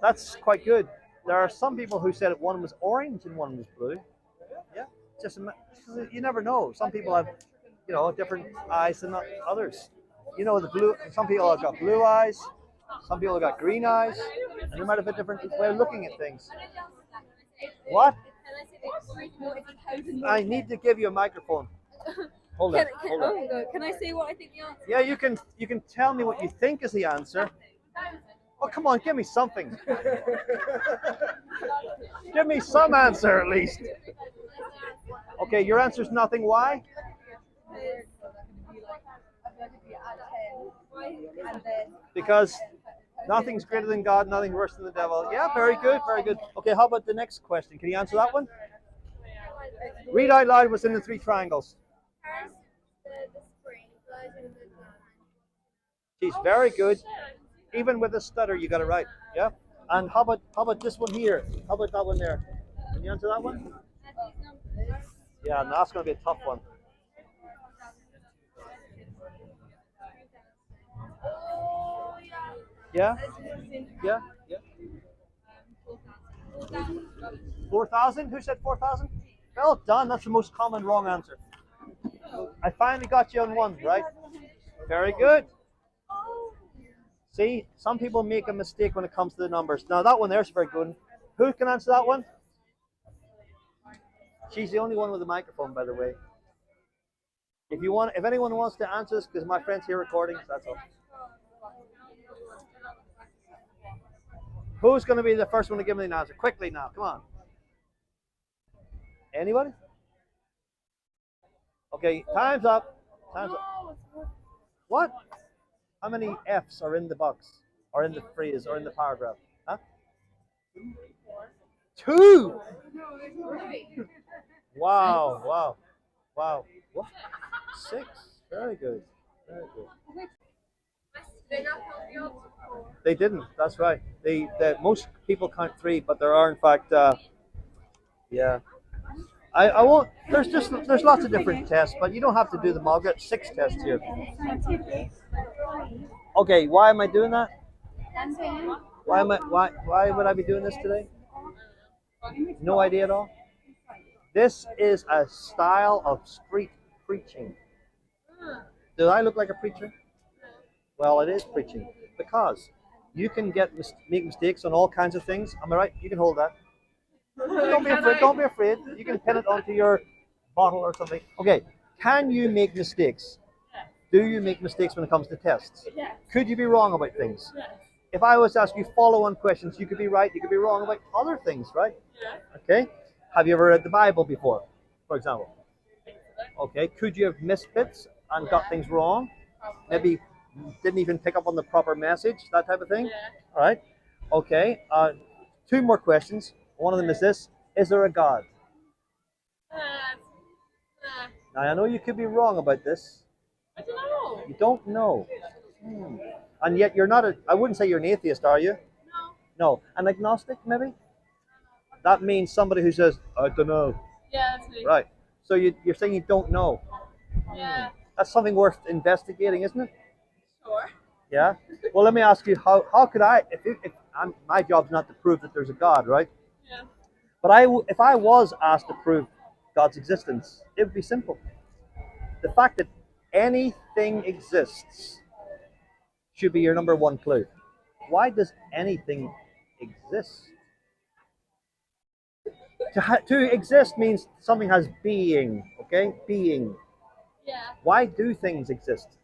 That's quite good. There are some people who said one was orange and one was blue. Yeah, just you never know. Some people have, different eyes than others. The blue. Some people have got blue eyes. Some people have got green eyes. And they might have a different way of looking at things. What? I need to give you a microphone. Hold on. Can I say what I think the answer is? Yeah, you can. You can tell me what you think is the answer. Oh, come on, give me something. Give me some answer at least. Okay, your answer is nothing. Why? Because nothing's greater than God, nothing worse than the devil. Yeah, very good, very good. Okay, how about the next question? Can you answer that one? Read out loud what's in the three triangles. She's very good. Even with a stutter, you got it right. Yeah. And how about this one here? How about that one there? Can you answer that one? Yeah, no, that's going to be a tough one. Yeah. Yeah. Yeah. 4,000? Who said 4,000? Well done. That's the most common wrong answer. I finally got you on one, right? Very good. See, some people make a mistake when it comes to the numbers. Now that one there's very good. Who can answer that one? She's the only one with a microphone, by the way. If anyone wants to answer this, because my friend's here recording, so that's all. Who's going to be the first one to give me an answer? Quickly now, come on. Anybody? Okay, time's up. Time's up. What? How many F's are in the box, or in the phrase, or in the paragraph? Huh? 2. Wow! Wow! Wow! What? 6. Very good. Very good. They didn't. That's right. Most people count 3, but there are in fact. Yeah. I won't. There's lots of different tests, but you don't have to do them all. I've got 6 tests here. Okay, why am I doing that? Why would I be doing this today? No idea at all. This is a style of street preaching. Do I look like a preacher? Well, it is preaching because you can make mistakes on all kinds of things. Am I right? You can hold that. Don't be afraid. Don't be afraid. You can pin it onto your bottle or something. Okay. Can you make mistakes? Do you make mistakes when it comes to tests? Could you be wrong about things? If I was to ask you follow-on questions, you could be right. You could be wrong about other things, right? Okay. Have you ever read the Bible before, for example? Okay. Could you have missed bits and got things wrong? Maybe didn't even pick up on the proper message, that type of thing? All right. Okay. 2 more questions. One of them is this: is there a God? Now I know you could be wrong about this. I don't know. You don't know. And yet you're not I wouldn't say you're an atheist, are you? No. No. An agnostic, maybe? That means somebody who says, I don't know. Yeah, that's me. Right. So you're saying you don't know. Yeah. That's something worth investigating, isn't it? Sure. Yeah. Well, let me ask you, how could I, if my job's not to prove that there's a God, right? Yeah. But if I was asked to prove God's existence, it would be simple. The fact that anything exists should be your number 1 clue. Why does anything exist? To exist means something has being, okay? Being. Yeah. Why do things exist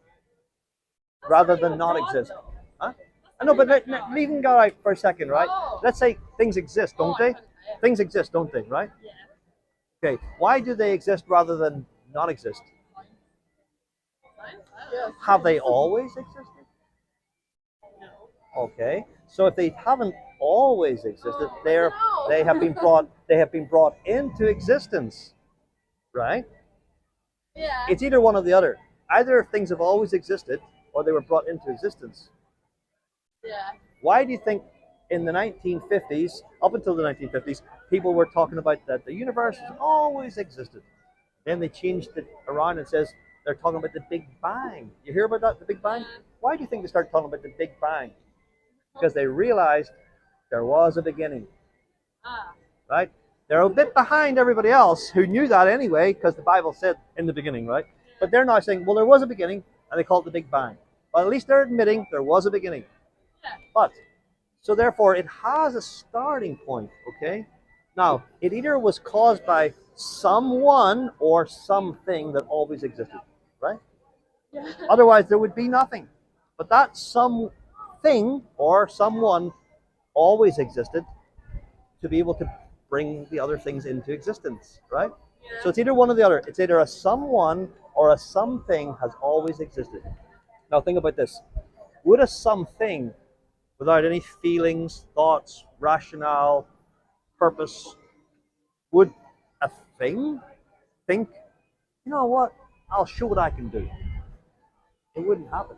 rather than not exist? Huh? I know, but leaving God out for a second, right? Oh. Let's say things exist, don't they? Things exist, don't they, right? Yeah. Okay, why do they exist rather than not exist? Have they always existed? No. Okay, so if they haven't always existed, they have been brought into existence, right? Yeah. It's either one or the other. Either things have always existed, or they were brought into existence. Yeah. Why do you think in the 1950s, up until the 1950s, people were talking about that the universe has always existed? Then they changed it around and says they're talking about the Big Bang. You hear about that, the Big Bang? Why do you think they started talking about the Big Bang? because they realized there was a beginning, Ah. right? They're a bit behind everybody else who knew that anyway, because the Bible said in the beginning, right? But they're now saying, well, there was a beginning, and they call it the Big Bang. But at least they're admitting there was a beginning. Yeah. But, so therefore, it has a starting point, okay? Now, it either was caused by someone or something that always existed, right? Yeah. Otherwise, there would be nothing. But that something or someone always existed to be able to bring the other things into existence, right? Yeah. So it's either one or the other. It's either a someone or a something has always existed. Now think about this. Would a something without any feelings, thoughts, rationale, purpose, would a thing think, you know what, I'll show what I can do? It wouldn't happen.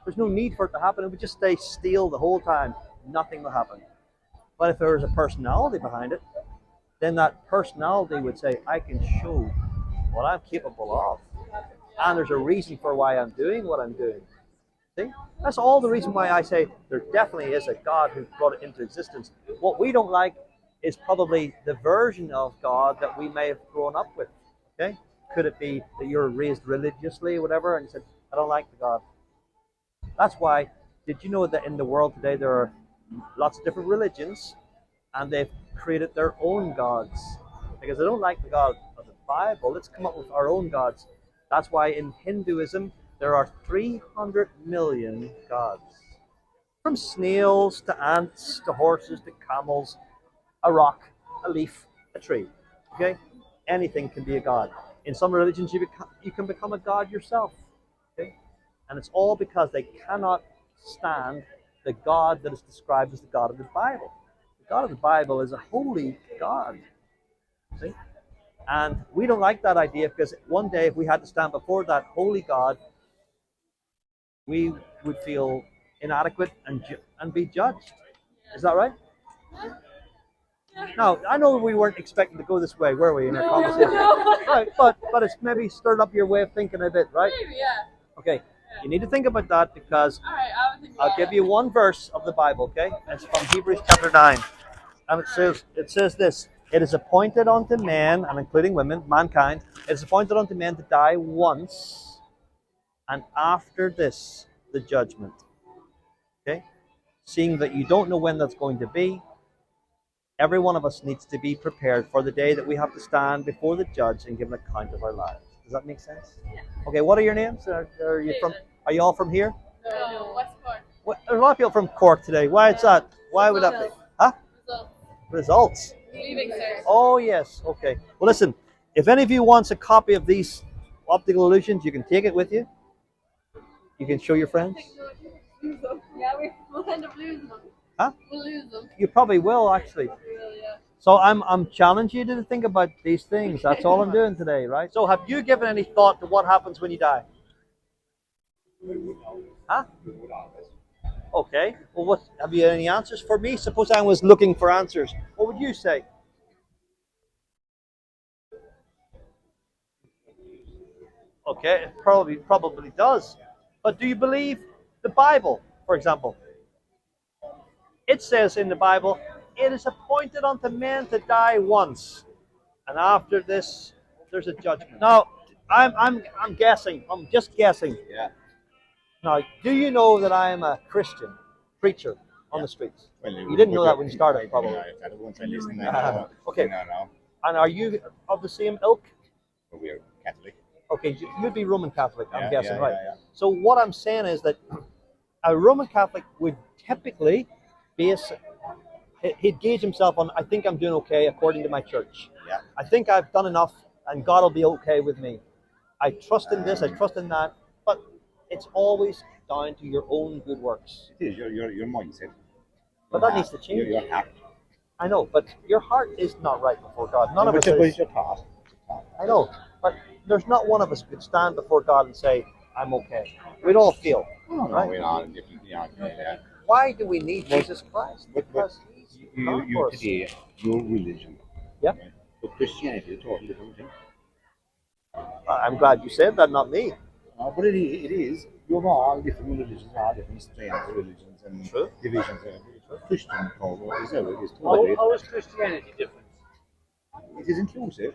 There's no need for it to happen. It would just stay still the whole time. Nothing will happen. But if there was a personality behind it, then that personality would say, I can show what I'm capable of. And there's a reason for why I'm doing what I'm doing. See? That's all the reason why I say there definitely is a God who brought it into existence. What we don't like is probably the version of God that we may have grown up with. Okay? Could it be that you're raised religiously or whatever, and you said, I don't like the God. That's why, did you know that in the world today there are lots of different religions, and they've created their own gods? Because they don't like the God of the Bible. Let's come up with our own gods. That's why in Hinduism there are 300 million gods. From snails to ants to horses to camels, a rock, a leaf, a tree. Okay? Anything can be a god. In some religions you can become a god yourself. Okay? And it's all because they cannot stand the God that is described as the God of the Bible. The God of the Bible is a holy God. See? And we don't like that idea, because one day if we had to stand before that holy God, we would feel inadequate and be judged. Is that right? Now, I know we weren't expecting to go this way, were we, in our conversation? No. Right, but it's maybe stirred up your way of thinking a bit, right? Maybe, yeah. Okay, you need to think about that, because All right, I would think I'll give you one verse of the Bible, okay? It's from Hebrews chapter 9. And it says this: it is appointed unto men, and including women, mankind, it is appointed unto men to die once, and after this, the judgment. Okay? Seeing that you don't know when that's going to be, every one of us needs to be prepared for the day that we have to stand before the judge and give an account of our lives. Does that make sense? Yeah. Okay, what are your names? Are you from? Are you all from here? No, West Cork. There's a lot of people from Cork today. Why is that? Why would that be? Huh? Results. Leaving, sir. Oh yes. Okay. Well, listen. If any of you wants a copy of these optical illusions, you can take it with you. You can show your friends. Yeah, we'll end up losing them. Huh? We'll lose them. You probably will, actually. We will, yeah. So I'm challenging you to think about these things. That's all I'm doing today, right? So have you given any thought to what happens when you die? Huh? Okay. Well, what have you any answers for me? Suppose I was looking for answers. What would you say? Okay, it probably does. But do you believe the Bible, for example? It says in the Bible, it is appointed unto men to die once, and after this, there's a judgment. Now, I'm guessing. I'm just guessing. Yeah. Now, do you know that I am a Christian preacher on the streets? Well, You didn't know that when you started, probably. Once I listened, I know. Okay. No. And are you of the same ilk? But we're Catholic. Okay, you'd be Roman Catholic, I'm Yeah, guessing, yeah, right? yeah. So what I'm saying is that a Roman Catholic would typically he'd gauge himself on, I think I'm doing okay according to my church. Yeah. I think I've done enough, and God will be okay with me. I trust in this, I trust in that, but it's always down to your own good works. It is your mindset. But that needs to change. Your heart. I know, but your heart is not right before God. None of us But is. it's your thought. I know, but there's not one of us who could stand before God and say, I'm okay. We'd all feel. No, right? we're not different. Yeah. Why do we need Jesus Christ? But Because he's not you for us. today, your religion. Yeah. Right? But Christianity is a totally different thing. I'm glad you said that, not me. But it is. You know, all different religions, all different strands of religions and True. divisions. Christian code is How is Christianity different? it is inclusive.